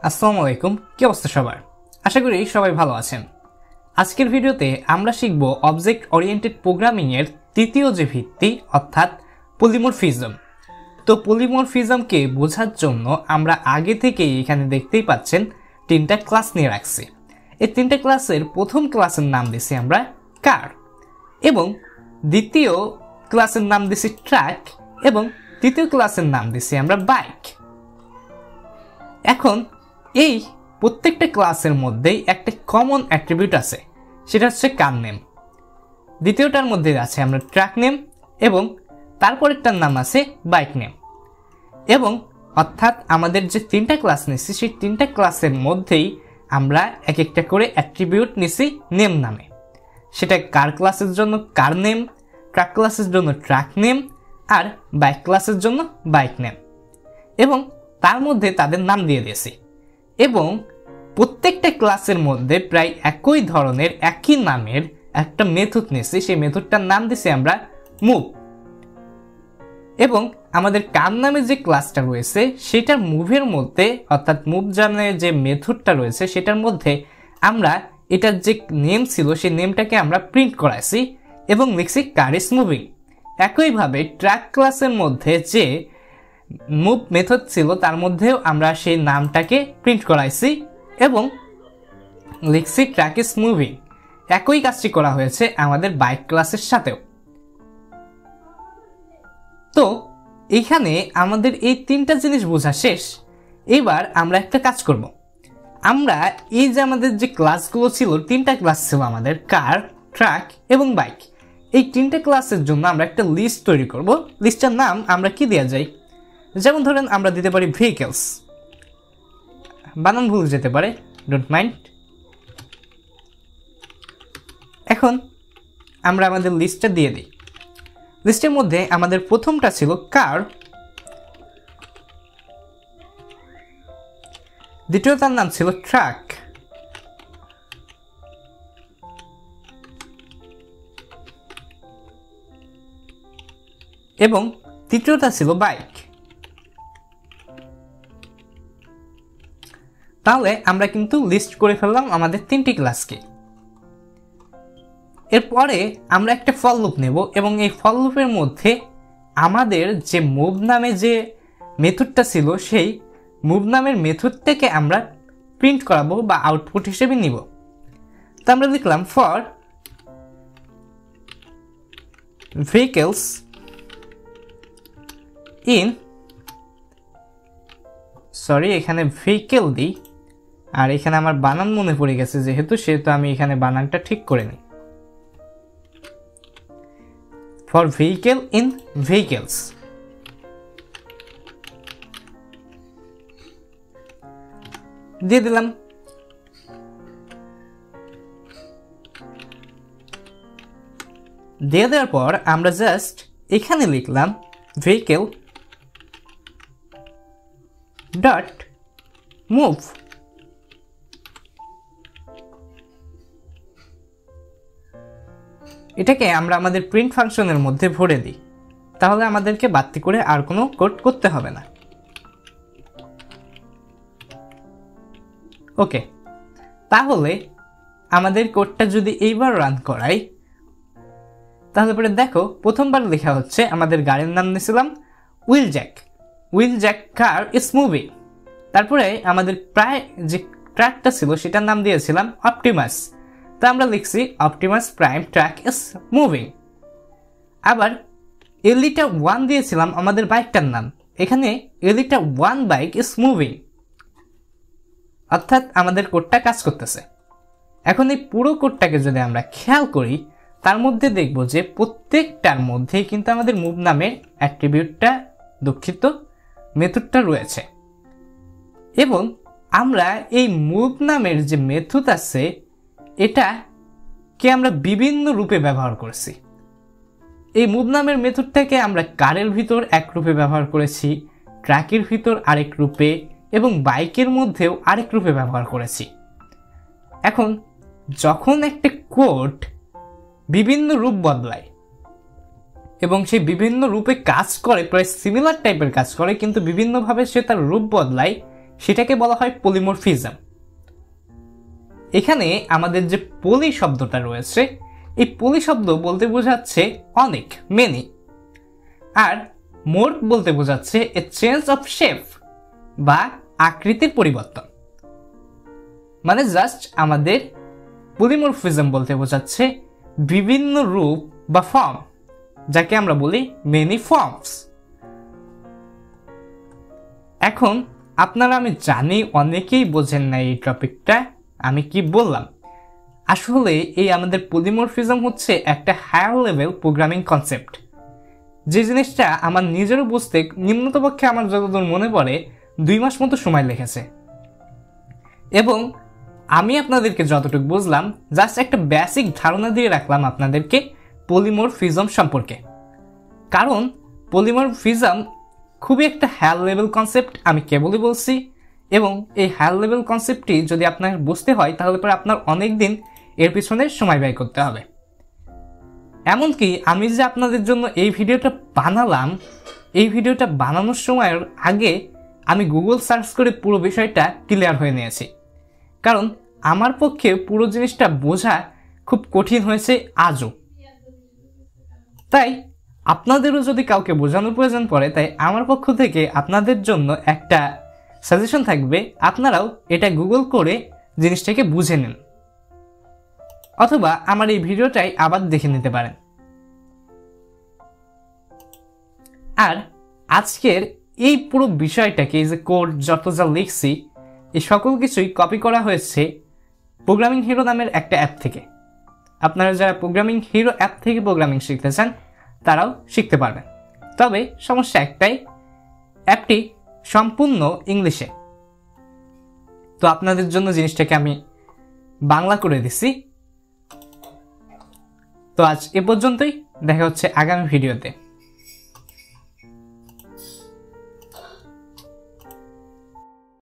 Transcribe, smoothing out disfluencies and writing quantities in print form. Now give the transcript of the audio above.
আসসালামু আলাইকুম, কি অবস্থা সবার? আশা করি সবাই ভালো আছেন। আজকের ভিডিওতে আমরা শিখব অবজেক্ট ওরিয়েন্টেড প্রোগ্রামিং এর তৃতীয় যে ভিত্তি অর্থাৎ পলিমরফিজম। তো পলিমরফিজমকে বোঝার জন্য আমরা আগে থেকেই এখানে দেখতেই পাচ্ছেন তিনটা ক্লাস নিয়ে রাখছি। এই তিনটা ক্লাসের প্রথম ক্লাসের নাম দিছি আমরা কার, এবং দ্বিতীয় ক্লাসের নাম দিছি ট্র্যাক, এবং তৃতীয় ক্লাসের নাম দিছি আমরা বাইক। এখন এই প্রত্যেকটা ক্লাসের মধ্যেই একটা কমন অ্যাট্রিবিউট আছে, সেটা হচ্ছে কার নেম। দ্বিতীয়টার মধ্যে আছে আমরা ট্র্যাক নেম, এবং তারপরেরটার নাম আছে বাইক নেম। এবং অর্থাৎ আমাদের যে তিনটা ক্লাস নিচ্ছি সেই তিনটা ক্লাসের মধ্যেই আমরা এক একটা করে অ্যাট্রিবিউট নিছি নেম নামে। সেটা কার ক্লাসের জন্য কার নেম, ট্র্যাক ক্লাসের জন্য ট্র্যাক নেম, আর বাইক ক্লাসের জন্য বাইক নেম, এবং তার মধ্যে তাদের নাম দিয়ে দিয়েছি। এবং প্রত্যেকটা ক্লাসের মধ্যে প্রায় একই ধরনের একই নামের একটা মেথড নিয়েছি, সেই মেথডটার নাম দিয়েছি আমরা মুভ। এবং আমাদের কার নামে যে ক্লাসটা রয়েছে সেটার মুভের মধ্যে অর্থাৎ মুভ জানার যে মেথডটা রয়েছে সেটার মধ্যে আমরা এটার যে নেম ছিল সেই নেমটাকে আমরা প্রিন্ট করাইছি এবং লিখছি কার ইজ মুভিং। একইভাবে ট্র্যাক ক্লাসের মধ্যে যে মুভ মেথড ছিল তার মধ্যেও আমরা সেই নামটাকে প্রিন্ট করাইছি এবং লিখছি ট্র্যাক ইজ মুভিং। একই কাজটি করা হয়েছে আমাদের বাইক ক্লাসের সাথেও। তো এখানে আমাদের এই তিনটা জিনিস বোঝা শেষ। এবার আমরা একটা কাজ করব। আমরা এই যে আমাদের যে ক্লাসগুলো ছিল, তিনটা ক্লাস ছিল আমাদের কার, ট্র্যাক এবং বাইক। এই তিনটা ক্লাসের জন্য আমরা একটা লিস্ট তৈরি করব। লিস্টটার নাম আমরা কি দেওয়া যায়, যেমন ধরেন আমরা দিতে পারি ভেহিকেলস, বানান ভুল যেতে পারে, ডোন্ট মাইন্ড। এখন আমরা আমাদের লিস্টটা দিয়ে দিই। লিস্টের মধ্যে আমাদের প্রথমটা ছিল কার, দ্বিতীয়টার নাম ছিল ট্র্যাক, এবং তৃতীয়টা ছিল বাইক। তাহলে আমরা কিন্তু লিস্ট করে ফেললাম আমাদের তিনটি ক্লাসকে। এরপরে আমরা একটা ফর লুপ নেব এবং এই ফর লুপের মধ্যে আমাদের যে মুভ নামে যে মেথডটা ছিল সেই মুভ নামের মেথডটাকে আমরা প্রিন্ট করাবো বা আউটপুট হিসেবে নিব। তো আমরা লিখলাম ফর ভেহিকেলস ইন, সরি এখানে ভেহিকেল দিই, আর এখানে আমার বানান মনে পড়ে গেছে সেহেতু আমি এখানে বানানটা ঠিক করে নিই। ফর ভেহিকেল ইন ভেহিকেলস, দিয়ে দিলাম। দিয়ে দেওয়ার পর আমরা জাস্ট এখানে লিখলাম ভেহিকেল ডট মুভ। এটাকে আমরা আমাদের প্রিন্ট ফাংশনের মধ্যে ভরে দিই, তাহলে আমাদেরকে বাড়তি করে আর কোনো কোড করতে হবে না। ওকে, তাহলে আমাদের কোডটা যদি এইবার রান করাই তাহলে পরে দেখো প্রথমবার লেখা হচ্ছে আমাদের গাড়ির নাম নিয়েছিলাম wheel Jack car is moving. তারপরে আমাদের প্রায় যে ট্র্যাকটা ছিল সেটার নাম দিয়েছিলাম অপটিমাস। তা আমরা লিখছি Optimus prime track is moving. আবার এলিটা 1 দিয়েছিলাম আমাদের বাইকটার নাম, এখানে এলিটা 1 বাইক ইজ মুভিং। অর্থাৎ আমাদের কোডটা কাজ করতেছে। এখন এই পুরো কোডটাকে যদি আমরা খেয়াল করি তার মধ্যে দেখব যে প্রত্যেকটার মধ্যেই কিন্তু আমাদের মুভ নামের অ্যাট্রিবিউটটা, দুঃখিত, মেথডটা রয়েছে। এবং আমরা এই মুভ নামের যে মেথড আছে এটাকে আমরা বিভিন্ন রূপে ব্যবহার করেছি। এই মুভ নামের মেথডটাকে আমরা কারের ভিতর এক রূপে ব্যবহার করেছি, ট্র্যাকের ভিতর আরেক রূপে, এবং বাইকের মধ্যেও আরেক রূপে ব্যবহার করেছি। এখন যখন একটা কোড বিভিন্ন রূপ বদলায় এবং সেই বিভিন্ন রূপে কাজ করে, প্রায় সিমিলার টাইপের কাজ করে কিন্তু বিভিন্নভাবে সে তার রূপ বদলায়, সেটাকে বলা হয় পলিমরফিজম। এখানে আমাদের যে পলি শব্দটা রয়েছে, এই পলি শব্দ বলতে বোঝাচ্ছে অনেক, মেনি, আর মর্ফ বলতে বোঝাচ্ছে এ চেঞ্জ অফ শেপ বা আকৃতির পরিবর্তন। মানে জাস্ট আমাদের পলিমরফিজম বলতে বোঝাচ্ছে বিভিন্ন রূপ বা ফর্ম, যাকে আমরা বলি মেনি ফর্মস। এখন আপনারা, আমি জানি অনেকেই বোঝেন না এই টপিকটা আমি কি বললাম। আসলে এই আমাদের পলিমরফিজম হচ্ছে একটা হায়ার লেভেল প্রোগ্রামিং কনসেপ্ট, যে জিনিসটা আমার নিজেরও বুঝতে নিম্নতপক্ষে আমার যতদূর মনে পড়ে 2 মাস মতো সময় লেগেছে। এবং আমি আপনাদেরকে যতটুকু বুঝলাম, জাস্ট একটা বেসিক ধারণা দিয়ে রাখলাম আপনাদেরকে পলিমরফিজম সম্পর্কে, কারণ পলিমরফিজম খুবই একটা হায়ার লেভেল কনসেপ্ট আমি কেবলই বলছি। এবং এই হায়ার লেভেল কনসেপ্টটি যদি আপনার বুঝতে হয়, তাহলে পরে আপনার অনেক দিন এর পিছনে সময় ব্যয় করতে হবে। এমনকি আমি যে আপনাদের জন্য এই ভিডিওটা বানালাম, এই ভিডিওটা বানানোর সময়ের আগে আমি গুগল সার্চ করে পুরো বিষয়টা ক্লিয়ার হয়ে নিয়েছি, কারণ আমার পক্ষে পুরো জিনিসটা বোঝা খুব কঠিন হয়েছে আজও। তাই আপনাদেরও যদি কাউকে বোঝানোর প্রয়োজন পড়ে, তাই আমার পক্ষ থেকে আপনাদের জন্য একটা সাজেশন থাকবে, আপনারাও এটা গুগল করে জিনিসটাকে বুঝে নিন, অথবা আমার এই ভিডিওটাই আবার দেখে নিতে পারেন। আর আজকের এই পুরো বিষয়টাকে, এই যে কোড যত যা লিখছি, এই সকল কিছুই কপি করা হয়েছে প্রোগ্রামিং হিরো নামের একটা অ্যাপ থেকে। আপনারা যারা প্রোগ্রামিং হিরো অ্যাপ থেকে প্রোগ্রামিং শিখতে চান, তারাও শিখতে পারবেন। তবে সমস্যা একটাই, অ্যাপটি সম্পূর্ণ ইংলিশে। তো আপনাদের জন্য জিনিসটাকে আমি বাংলা করে দিছি। তো আজ এ পর্যন্তই, দেখা হচ্ছে আগামী ভিডিওতে।